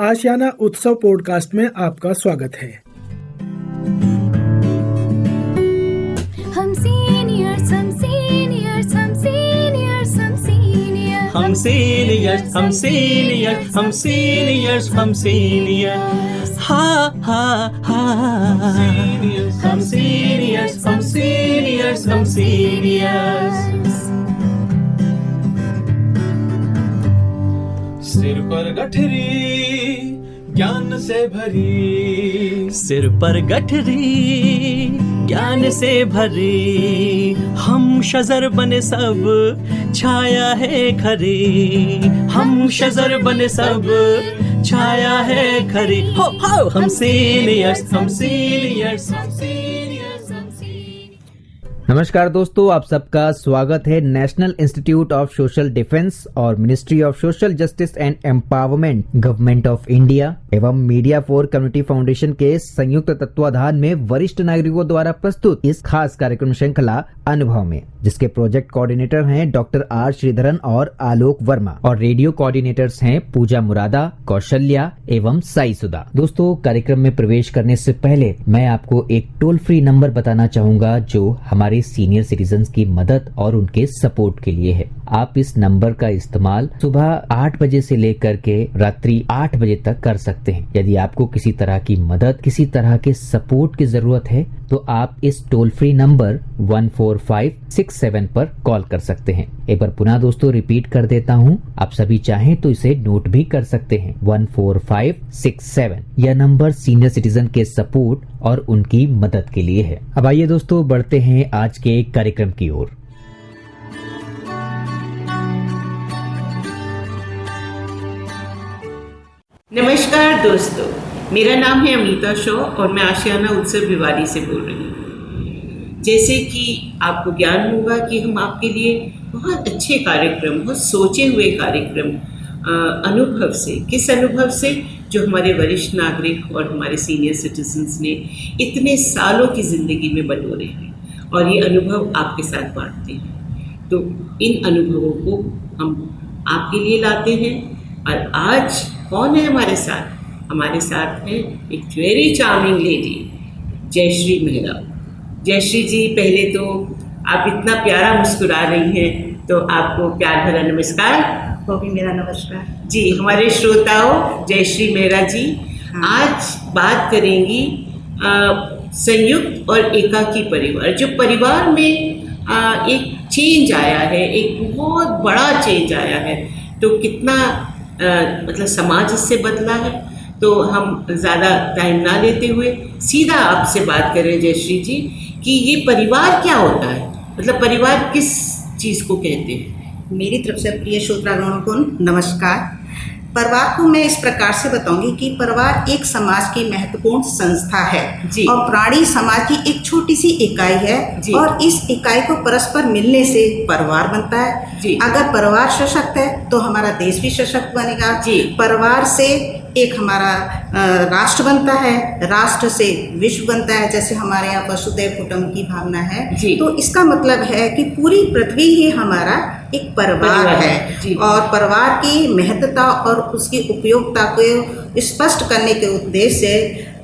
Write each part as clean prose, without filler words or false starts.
आशियाना उत्सव पॉडकास्ट में आपका स्वागत है। हम सीनियर्स हम सीनियर्स हम सीनियर्स हम सीनियर्स हम सीनियर्स हम सीनियर्स हम सीनियर्स हम सीनियर्स हा हा हा हम सीनियर्स हम सीनियर्स हम सीनियर्स। सिर पर गठरी ज्ञान से भरी, सिर पर गठरी ज्ञान से भरी, हम शजर बने सब छाया है खरी, हम शजर बने सब छाया है खरी। हो हम सीनियर्स हम सीनियर्स हम सीनियर्स हम सीनियर्स। नमस्कार दोस्तों, आप सबका स्वागत है national institute of social defence और ministry of social justice and empowerment, government of India एवं मीडिया फॉर कम्युनिटी फाउंडेशन के संयुक्त तत्वाधान में वरिष्ठ नागरिकों द्वारा प्रस्तुत इस खास कार्यक्रम श्रृंखला अनुभव में, जिसके प्रोजेक्ट कोऑर्डिनेटर हैं डॉक्टर आर श्रीधरन और आलोक वर्मा और रेडियो कोऑर्डिनेटर्स हैं पूजा मुरादा, कौशल्या एवं साई सुधा। दोस्तों, कार्यक्रम में प्रवेश करने से पहले मैं आपको एक टोल फ्री नंबर बताना चाहूंगा जो हमारे सीनियर सिटीजन्स की मदद और उनके सपोर्ट के लिए है। आप इस नंबर का इस्तेमाल सुबह 8 बजे से लेकर के रात्रि 8 बजे तक कर सकते हैं। यदि आपको किसी तरह की मदद, किसी तरह के सपोर्ट की जरूरत है तो आप इस टोल फ्री नंबर 14567 पर कॉल कर सकते हैं। एक बार पुनः दोस्तों रिपीट कर देता हूँ, आप सभी चाहें तो इसे नोट भी कर सकते हैं। 14567 यह नंबर सीनियर सिटीजन के सपोर्ट और उनकी मदद के लिए है। अब आइए दोस्तों बढ़ते हैं आज के कार्यक्रम की ओर। नमस्कार दोस्तों, मेरा नाम है अमिता शॉ और मैं आशियाना उत्सव भिवाड़ी से बोल रही हूँ। जैसे कि आपको ज्ञान होगा कि हम आपके लिए बहुत अच्छे कार्यक्रम, बहुत सोचे हुए कार्यक्रम अनुभव से, किस अनुभव से, जो हमारे वरिष्ठ नागरिक और हमारे सीनियर सिटीजन्स ने इतने सालों की ज़िंदगी में बटोरे हैं और ये अनुभव आपके साथ बांटते हैं। तो इन अनुभवों को हम आपके लिए लाते हैं। और आज कौन है हमारे साथ? हमारे साथ है एक very charming lady, Jayshree Mehra. Jayshree ji, पहले तो आप इतना प्यारा मुस्कुरा रही हैं तो आपको प्यार भरा नमस्कार। वो भी मेरा नमस्कार जी। हमारे श्रोताओं, जयश्री मेहरा जी आज बात करेंगी संयुक्त और एकाकी परिवार। जो परिवार में एक चेंज आया है, एक बहुत बड़ा चेंज आया है, तो कितना मतलब समाज इससे बदला है। तो हम ज़्यादा टाइम ना लेते हुए सीधा आपसे बात करें जयश्री जी कि ये परिवार क्या होता है, मतलब परिवार किस चीज़ को कहते हैं? मेरी तरफ से प्रिय श्रोतागणों को नमस्कार। परिवार को मैं इस प्रकार से बताऊंगी कि परिवार एक समाज की महत्वपूर्ण संस्था है जी। और प्राणी समाज की एक छोटी सी इकाई है जी। और इस इकाई को परस्पर मिलने से परिवार बनता है जी। अगर परिवार सशक्त है तो हमारा देश भी सशक्त बनेगा जी। परिवार से एक हमारा राष्ट्र बनता है, राष्ट्र से विश्व बनता है। जैसे हमारे यहाँ वसुधैव कुटुंबकम की भावना है जी। तो इसका मतलब है कि पूरी पृथ्वी ही हमारा एक परिवार है जी। और परिवार की महत्ता और उसकी उपयोगिता को स्पष्ट करने के उद्देश्य से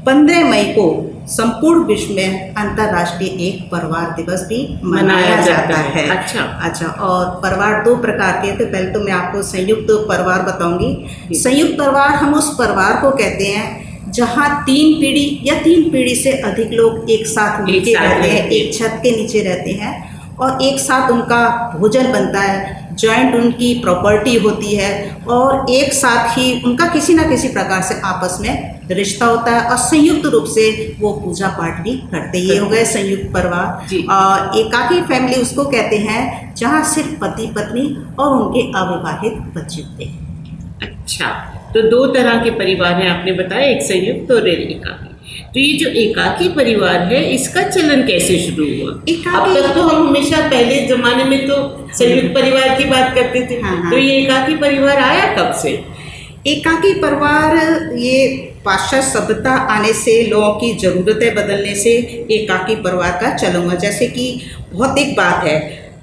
15 मई को संपूर्ण विश्व में अंतर्राष्ट्रीय एक परिवार दिवस भी मनाया जाता है। अच्छा। और परिवार 2 प्रकार के थे। पहले तो मैं आपको संयुक्त परिवार बताऊंगी। संयुक्त परिवार हम उस परिवार को कहते हैं जहाँ 3 पीढ़ी या 3 पीढ़ी से अधिक लोग एक साथ मिलके रहते हैं, एक छत के नीचे रहते हैं और एक साथ उनका भोजन बनता है, जॉइंट उनकी प्रॉपर्टी होती है और एक साथ ही उनका किसी न किसी प्रकार से आपस में रिश्ता होता है और संयुक्त रूप से वो पूजा पाठ भी करते हैं। ये हो गए संयुक्त परिवार। और एकाकी फैमिली उसको कहते हैं जहाँ सिर्फ पति पत्नी और उनके अविवाहित बच्चे होते हैं। अच्छा, तो 2 तरह के परिवार हैं आपने बताया, एक संयुक्त और एक एकाकी। तो ये जो एकाकी परिवार है इसका चलन कैसे शुरू हुआ? अब तक तो हम हमेशा पहले जमाने में तो संयुक्त परिवार की बात करते थे। तो ये एकाकी परिवार आया कब से? एकाकी परिवार ये पाश्चात्य सभ्यता आने से, लोगों की ज़रूरतें बदलने से एकाकी परिवार का चलन हुआ। जैसे कि बहुत एक बात है,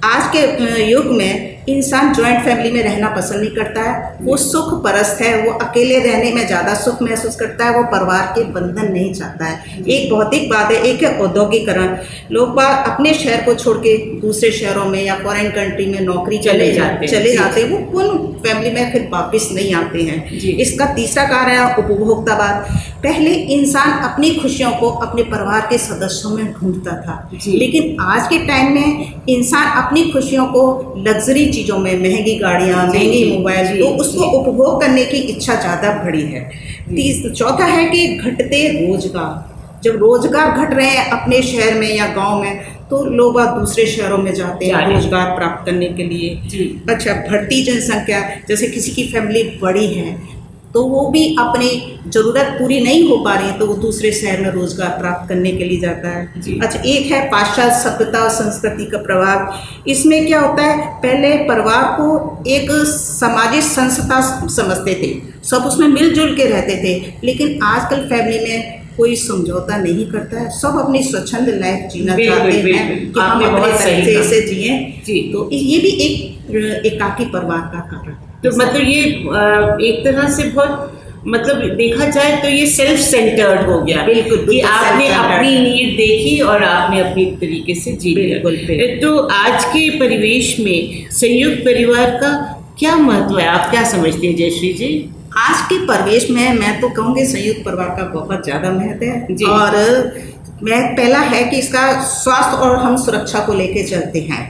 आज के युग में इंसान जॉइंट फैमिली में रहना पसंद नहीं करता है, वो सुख परस्त है, वो अकेले रहने में ज़्यादा सुख महसूस करता है, वो परिवार के बंधन नहीं चाहता है। एक भौतिक बात है, एक है औद्योगिकरण। लोग बाग अपने शहर को छोड़ के दूसरे शहरों में या फॉरेन कंट्री में नौकरी चले जाते हैं, वो उन फैमिली में फिर वापस नहीं आते हैं। इसका तीसरा कारण है उपभोक्तावाद। पहले इंसान अपनी खुशियों को अपने परिवार के सदस्यों में ढूंढता था, लेकिन आज के टाइम में इंसान अपनी खुशियों को लग्जरी चीज़ों में, महंगी गाड़ियाँ, महंगी मोबाइल, तो उसको उपभोग करने की इच्छा ज़्यादा बढ़ी है। चौथा है कि घटते रोजगार। जब रोजगार घट रहे हैं अपने शहर में या गांव में, तो लोग दूसरे शहरों में जाते हैं रोजगार प्राप्त करने के लिए। अच्छा, बढ़ती जनसंख्या, जैसे किसी की फैमिली बड़ी है तो वो भी अपनी ज़रूरत पूरी नहीं हो पा रही है, तो वो दूसरे शहर में रोजगार प्राप्त करने के लिए जाता है। अच्छा, एक है पाश्चात्य सभ्यता और संस्कृति का प्रभाव। इसमें क्या होता है, पहले परिवार को एक सामाजिक संस्था समझते थे, सब उसमें मिलजुल के रहते थे, लेकिन आजकल फैमिली में कोई समझौता नहीं करता है, सब अपनी स्वच्छंद लाइफ जीना चाहते हैं कि हम अपने तरीके से जिएं। तो ये भी एक एकाकी परिवार का कारण। तो मतलब ये एक तरह से बहुत, मतलब देखा जाए तो ये सेल्फ सेंटर्ड हो गया। बिल्कुल, कि आपने अपनी नीड देखी और आपने अपनी तरीके से जी लिया। तो आज के परिवेश में संयुक्त परिवार का क्या महत्व है, आप क्या समझते हैं जयश्री जी? आज के परिवेश में मैं तो कहूँगी संयुक्त परिवार का बहुत ज़्यादा महत्व है। और मैं पहला है कि इसका स्वास्थ्य और हम सुरक्षा को लेके चलते हैं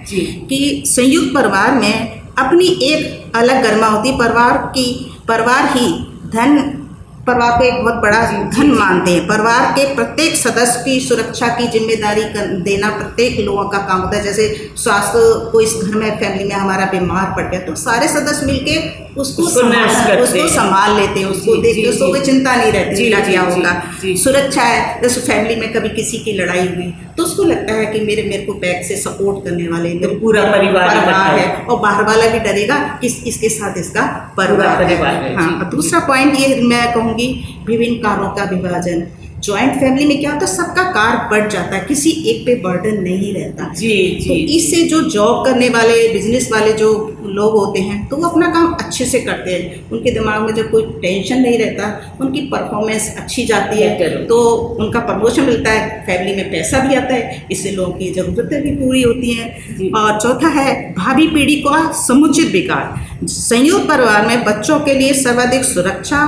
कि संयुक्त परिवार में अपनी एक अलग गरिमा होती। परिवार ही परिवार को एक बहुत बड़ा धन मानते हैं। परिवार के प्रत्येक सदस्य की सुरक्षा की जिम्मेदारी देना प्रत्येक लोगों का काम होता है। जैसे स्वास्थ्य को, इस घर में फैमिली में हमारा बीमार पड़ गया तो सारे सदस्य मिलके उसको संभाल लेते हैं, उसको देखते हैं, उसको कोई चिंता नहीं रहती क्या होगा। सुरक्षा है, जैसे फैमिली में कभी किसी की लड़ाई हुई तो उसको लगता है कि मेरे को बैक से सपोर्ट करने वाले तो पूरा परिवार है, और बाहर वाला भी डरेगा कि इसके साथ इसका परिवार है। हाँ, दूसरा पॉइंट ये मैं कहूँगी, विभिन्न कार्यों का विभाजन। जॉइंट फैमिली में क्या होता है, सबका कार्य बढ़ जाता है, किसी एक पे बर्डन नहीं रहता। तो इससे जो जॉब करने वाले, बिजनेस वाले जो लोग होते हैं तो वो अपना काम अच्छे से करते हैं, उनके दिमाग में जब कोई टेंशन नहीं रहता, उनकी परफॉर्मेंस अच्छी जाती है, तो उनका प्रमोशन मिलता है, फैमिली में पैसा भी आता है, इससे लोगों की ज़रूरतें भी पूरी होती हैं। और चौथा है भावी पीढ़ी का समुचित विकास। संयुक्त परिवार में बच्चों के लिए सर्वाधिक सुरक्षा,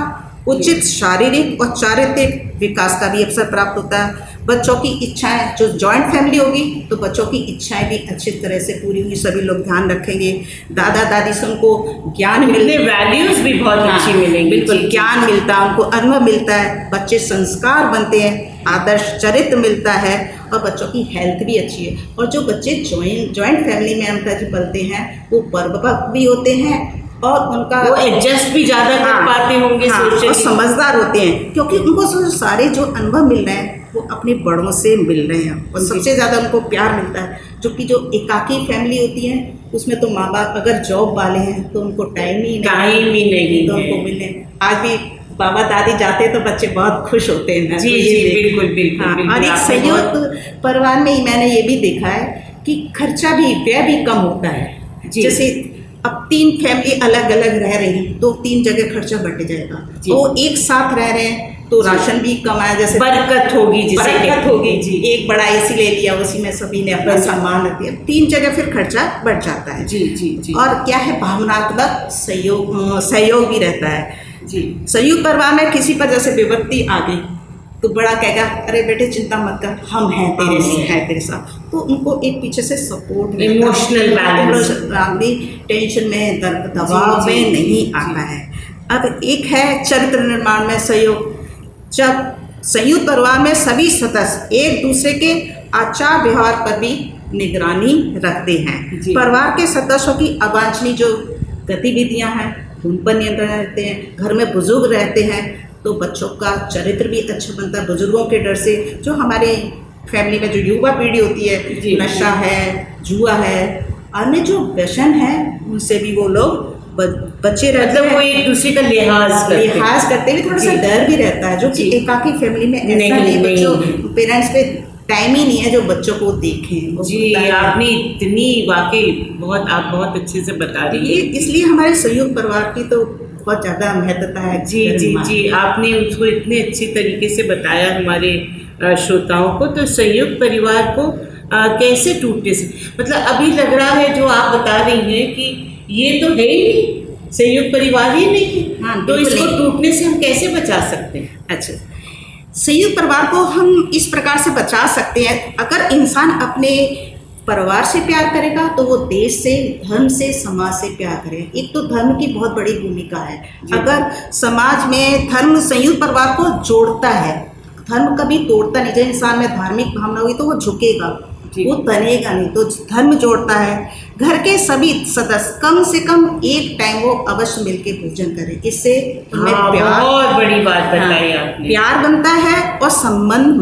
उचित शारीरिक और चारित्रिक विकास का भी अवसर प्राप्त होता है। बच्चों की इच्छाएं, जो जॉइंट फैमिली होगी तो बच्चों की इच्छाएं भी अच्छी तरह से पूरी हुई, सभी लोग ध्यान रखेंगे। दादा दादी से उनको ज्ञान मिलते, वैल्यूज भी बहुत अच्छी मिलेंगी। बिल्कुल, ज्ञान मिलता है, उनको अनुभव मिलता है, बच्चे संस्कार बनते हैं, आदर्श चरित्र मिलता है, और बच्चों की हेल्थ भी अच्छी है। और जो बच्चे जॉइंट फैमिली में हम पलते हैं वो परिपक्व भी होते हैं और उनका वो एडजस्ट भी ज़्यादा कर पाते होंगे, और समझदार होते हैं, क्योंकि उनको सारे जो अनुभव मिल रहे हैं वो अपने बड़ों से मिल रहे हैं, और सबसे ज़्यादा उनको प्यार मिलता है। जो कि जो एकाकी फैमिली होती है उसमें तो माँ बाप अगर जॉब वाले हैं तो उनको टाइम ही नहीं तो उनको मिले। आज भी बाबा दादी जाते हैं तो बच्चे बहुत खुश होते हैं। बिल्कुल। और एक संयुक्त परिवार में ही मैंने ये भी देखा है कि खर्चा भी, व्यय भी कम होता है। जैसे अब 3 फैमिली अलग अलग रह रही हैं तो 3 जगह खर्चा बढ़ जाएगा, वो एक साथ रह रहे हैं तो राशन भी कम आया, जैसे बरकत होगी, एक बड़ा एसी ले लिया, उसी में सभी ने अपना सामान रख दिया, 3 जगह फिर खर्चा बढ़ जाता है। और क्या है, भावनात्मक सहयोग भी रहता है। संयुक्त परिवार में किसी पर जैसे विपत्ति आ गई तो बड़ा कहेगा, अरे बेटे चिंता मत कर, हम हैं तेरे साथ, तो उनको एक पीछे से सपोर्ट, इमोशनल बैलेंस, टेंशन में, दबाव में नहीं आता है। अब एक है चरित्र निर्माण में सहयोग। जब संयुक्त परिवार में सभी सदस्य एक दूसरे के आचार व्यवहार पर भी निगरानी रखते हैं, परिवार के सदस्यों की अवांछनीय जो गतिविधियां हैं उन पर नियंत्रण रहते हैं, घर में बुजुर्ग रहते हैं तो बच्चों का चरित्र भी अच्छा बनता है। बुजुर्गों के डर से जो हमारे फैमिली में जो युवा पीढ़ी होती है, नशा है, जुआ है, अन्य जो व्यसन है, उनसे भी वो लोग बच्चे रहते हैं। वो एक दूसरे का लिहाज करते हैं, थोड़ा सा डर भी रहता है, जो कि एकाकी फैमिली में ऐसा नहीं। बच्चों पेरेंट्स पे टाइम ही नहीं है जो बच्चों को देखें। वो जी, होता है। आपने इतनी वाकई आप बहुत अच्छे से बता रही ये है। इसलिए हमारे संयुक्त परिवार की तो बहुत ज़्यादा महत्वता है। जी जी जी, आपने उसको इतने अच्छी तरीके से बताया हमारे श्रोताओं को। तो संयुक्त परिवार को कैसे टूटने से, मतलब अभी लग रहा है जो आप बता रही हैं कि ये तो है ही नहीं, संयुक्त परिवार ही नहीं है। हाँ, तो बिल्कुल इसको नहीं। टूटने से हम कैसे बचा सकते हैं? अच्छा, संयुक्त परिवार को हम इस प्रकार से बचा सकते हैं, अगर इंसान अपने परिवार से प्यार करेगा तो वो देश से, धर्म से, समाज से प्यार करेगा। एक तो धर्म की बहुत बड़ी भूमिका है। अगर समाज में धर्म संयुक्त परिवार को जोड़ता है, धर्म कभी तोड़ता नहीं। जब इंसान में धार्मिक भावना हुई तो वो झुकेगा, वो तनेगा नहीं। तो धर्म जोड़ता है। घर के सभी सदस्य कम से कम एक टाइम वो अवश्य मिलके भोजन करें। इससे उनमें प्यार, बहुत बड़ी बात बताई आपने। प्यार बनता है और संबंध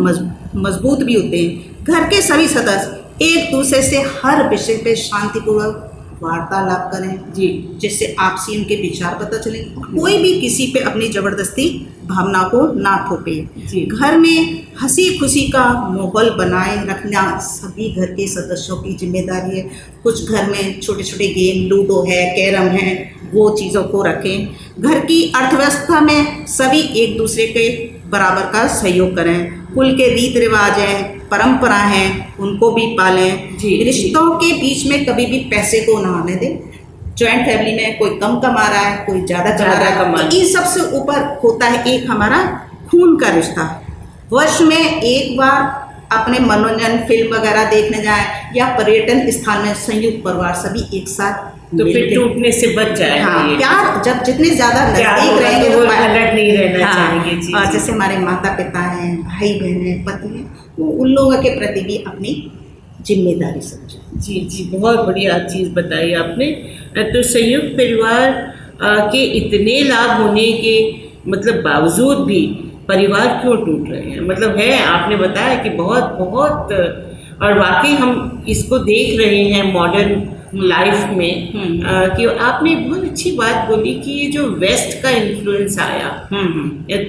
मजबूत भी होते हैं। घर के सभी सदस्य एक दूसरे से हर विषय पे शांतिपूर्वक वार्तालाप करें, जी, जिससे आपसी उनके विचार पता चले। कोई भी किसी पे अपनी जबरदस्ती भावना को ना थोपे। जी। घर में हंसी खुशी का माहौल बनाए रखना सभी घर के सदस्यों की जिम्मेदारी है। कुछ घर में छोटे छोटे गेम, लूडो है, कैरम है, वो चीज़ों को रखें। घर की अर्थव्यवस्था में सभी एक दूसरे के बराबर का सहयोग करें। कुल के रीति रिवाज हैं, परंपरा हैं, उनको भी पालें। जी, रिश्तों के बीच में कभी भी पैसे को ना आने दें। जॉइंट फैमिली में कोई कम कमा रहा है, कोई ज़्यादा कमा रहा है, तो इन सबसे ऊपर होता है एक हमारा खून का रिश्ता। वर्ष में एक बार अपने मनोरंजन, फिल्म वगैरह देखने जाएं या पर्यटन स्थान में संयुक्त परिवार सभी एक साथ, तो फिर टूटने से बच जाएगा। हाँ, ये प्यार जब जितने ज्यादा प्यार नजदीक होगा रहेंगे तो वो प्यार- अलग नहीं रहना हाँ, चाहेंगे। जी, और जी। जैसे हमारे माता पिता हैं, भाई बहन हैं, पति हैं, वो उन लोगों के प्रति भी अपनी जिम्मेदारी समझें। जी जी, बहुत बढ़िया चीज़ बताई आपने। तो संयुक्त परिवार के इतने लाभ होने के मतलब बावजूद भी परिवार क्यों टूट रहे हैं? मतलब है, आपने बताया कि बहुत बहुत, और वाकई हम इसको देख रहे हैं मॉडर्न लाइफ में। कि आपने बहुत अच्छी बात बोली कि ये जो वेस्ट का इन्फ्लुएंस आया,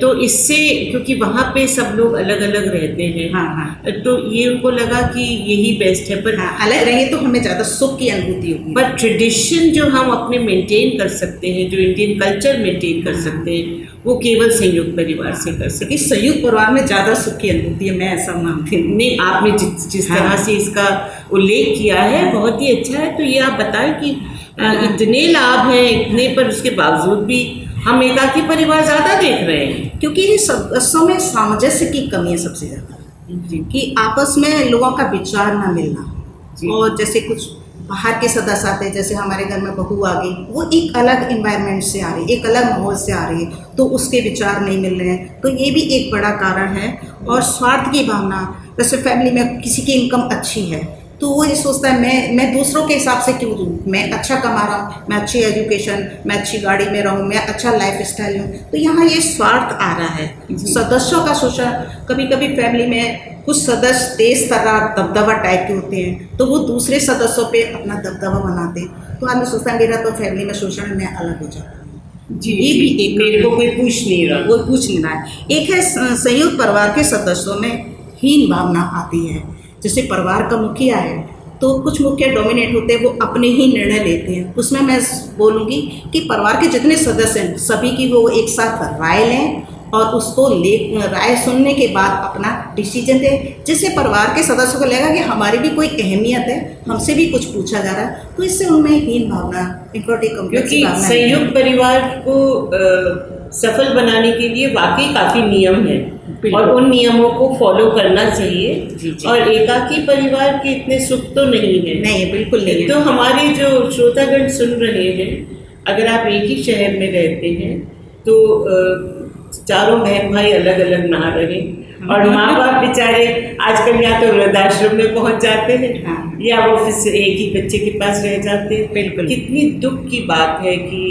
तो इससे, क्योंकि वहाँ पे सब लोग अलग अलग रहते हैं, हाँ, तो ये उनको लगा कि यही बेस्ट है। पर हाँ, अलग रहेंगे तो हमें ज़्यादा सुख की अनुभूति होगी। पर ट्रेडिशन जो हम अपने मेंटेन कर सकते हैं, जो इंडियन कल्चर मेंटेन कर सकते हैं, वो केवल संयुक्त परिवार से कर सकते क्योंकि संयुक्त परिवार में ज़्यादा सुख की अनुभूति है, मैं ऐसा मानती हूँ। हैं। नहीं, आपने जिस तरह से इसका उल्लेख किया है बहुत ही अच्छा है। तो ये आप बताएं कि इतने लाभ हैं, इतने, पर उसके बावजूद भी हम एकाकी परिवार ज़्यादा देख रहे हैं। क्योंकि ये सदस्यों में सामंजस्य की कमी है सबसे ज़्यादा, कि आपस में लोगों का विचार ना मिलना। और जैसे कुछ बाहर के सदस्य आते हैं, जैसे हमारे घर में बहू आ गई, वो एक अलग इन्वायरमेंट से आ रही है, एक अलग माहौल से आ रही है, तो उसके विचार नहीं मिल रहे हैं, तो ये भी एक बड़ा कारण है। और स्वार्थ की भावना, जैसे फैमिली में किसी की इनकम अच्छी है तो वो ये सोचता है मैं दूसरों के हिसाब से क्यों दूँ, मैं अच्छा कमा रहा हूँ, मैं अच्छी एजुकेशन, मैं अच्छी गाड़ी में रहूँ, मैं अच्छा लाइफ स्टाइल हूँ, तो यहाँ ये स्वार्थ आ रहा है। सदस्यों का शोषण, कभी कभी फैमिली में कुछ सदस्य तेज तर्रार दबदबा टाइप के होते हैं, तो वो दूसरे सदस्यों पे अपना दबदबा बनाते हैं। तो आदमी सोचता है मेरा तो फैमिली में शोषण है, मैं अलग हो जाता हूँ। जी, ये भी एक, मेरे को कोई पूछ नहीं रहा। वो पूछ नहीं रहा है। एक है संयुक्त परिवार के सदस्यों में हीन भावना आती है। जैसे परिवार का मुखिया है तो कुछ मुखिया डोमिनेट होते हैं, वो अपने ही निर्णय लेते हैं। उसमें मैं बोलूँगी कि परिवार के जितने सदस्य हैं सभी की वो एक साथ राय लें और उसको राय सुनने के बाद अपना डिसीजन दें, जिससे परिवार के सदस्यों को लगेगा कि हमारी भी कोई अहमियत है, हमसे भी कुछ पूछा जा रहा है। तो इससे उनमें हीन भावना, इंफीरियरिटी कॉम्प्लेक्स की क्योंकि भावना संयुक्त परिवार को सफल बनाने के लिए वाकई काफ़ी नियम है और उन नियमों को फॉलो करना चाहिए। जी, जी। और एकाकी परिवार के इतने सुख तो नहीं है। नहीं, बिल्कुल नहीं है। तो हमारे जो श्रोतागण सुन रहे हैं, अगर आप एक ही शहर में रहते हैं तो चारों बहन भाई अलग अलग ना रहें, और माँ बाप बेचारे आजकल या तो वृद्धाश्रम में पहुंच जाते हैं या वो फिर एक ही बच्चे के पास रह जाते हैं। बिल्कुल। कितनी दुख की बात है कि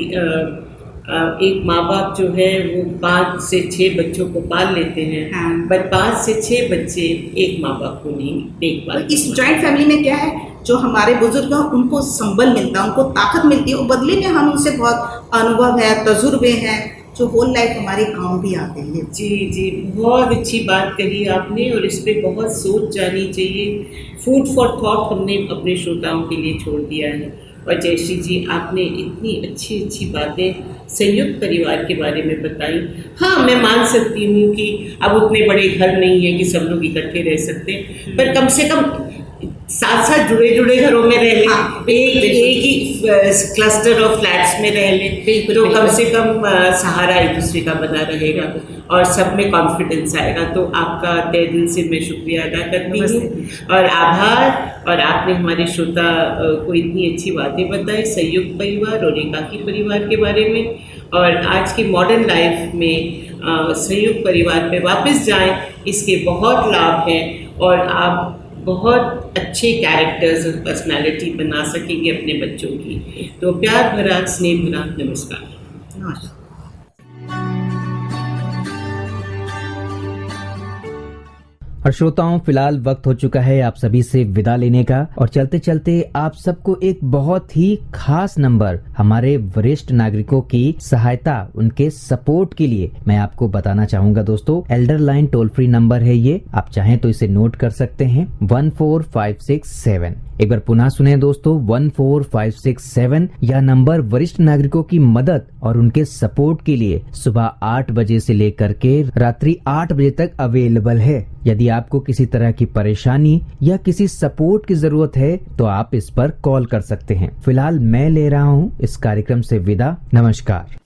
एक माँ बाप जो है वो 5 से 6 बच्चों को पाल लेते हैं, बट 5 से 6 बच्चे एक माँ बाप को नहीं देख पाते। इस जॉइंट फैमिली में क्या है, जो हमारे बुजुर्ग हैं उनको संबल मिलता है, उनको ताकत मिलती है, और बदले में हम उनसे बहुत अनुभव है, तजुर्बे हैं जो होल लाइफ हमारे काम भी आते हैं। जी जी, बहुत अच्छी बात कही आपने और इस पे बहुत सोच जानी चाहिए। फूड फॉर थॉट हमने अपने श्रोताओं के लिए छोड़ दिया है। और जयश्री जी, आपने इतनी अच्छी अच्छी बातें संयुक्त परिवार के बारे में बताई। हाँ, मैं मान सकती हूँ कि अब उतने बड़े घर नहीं है कि सब लोग इकट्ठे रह सकते, पर कम से कम साथ साथ जुड़े घरों में रह लें, एक ही क्लस्टर ऑफ फ्लैट्स में रह लें, तो कम से कम सहारा एक दूसरे का बना रहेगा और सब में कॉन्फिडेंस आएगा। तो आपका तहे दिल से मैं शुक्रिया अदा करती हूँ और आभार। और आपने हमारे श्रोता को इतनी अच्छी बातें बताई संयुक्त परिवार और एकाकी परिवार के बारे में। और आज की मॉडर्न लाइफ में संयुक्त परिवार पे वापस जाएं, इसके बहुत लाभ हैं और आप बहुत अच्छे कैरेक्टर्स और पर्सनालिटी बना सकेंगे अपने बच्चों की। तो प्यार भरा, स्नेह भरा नमस्कार। नमस्कार। और श्रोताओं, फिलहाल वक्त हो चुका है आप सभी से विदा लेने का। और चलते चलते आप सबको एक बहुत ही खास नंबर हमारे वरिष्ठ नागरिकों की सहायता, उनके सपोर्ट के लिए मैं आपको बताना चाहूंगा दोस्तों। Elder line toll free number है ये, आप चाहें तो इसे नोट कर सकते हैं, 14567। एक बार पुनः सुने दोस्तों, 14567। यह नंबर वरिष्ठ नागरिकों की मदद और उनके सपोर्ट के लिए सुबह 8 बजे से लेकर के रात्रि 8 बजे तक अवेलेबल है। यदि आपको किसी तरह की परेशानी या किसी सपोर्ट की जरूरत है तो आप इस पर कॉल कर सकते हैं। फिलहाल मैं ले रहा हूँ इस कार्यक्रम से विदा। नमस्कार।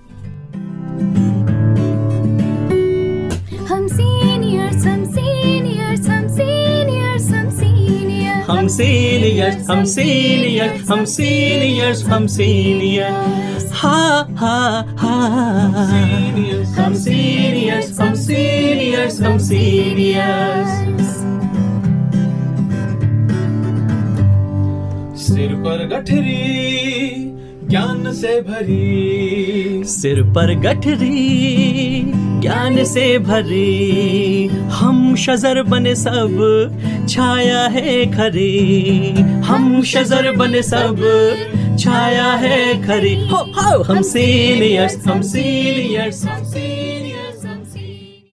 हम सीनियर्स हम सीनियर्स हम सीनियर्स हम सीनियर्स हम सीनियर्स हम सीनियर्स हम सीनियर्स हम सीनियर्स हा हा हा हम सीनियर्स हम सीनियर्स हम सीनियर्स। सिर पर गठरी ज्ञान से भरी, सिर पर गठरी ज्ञान से भरी, हम शजर बने सब छाया है खरी, हम शजर बने सब छाया है खरी। हो हम सीनियर्स हम सीनियर्स हम सीनियर्स।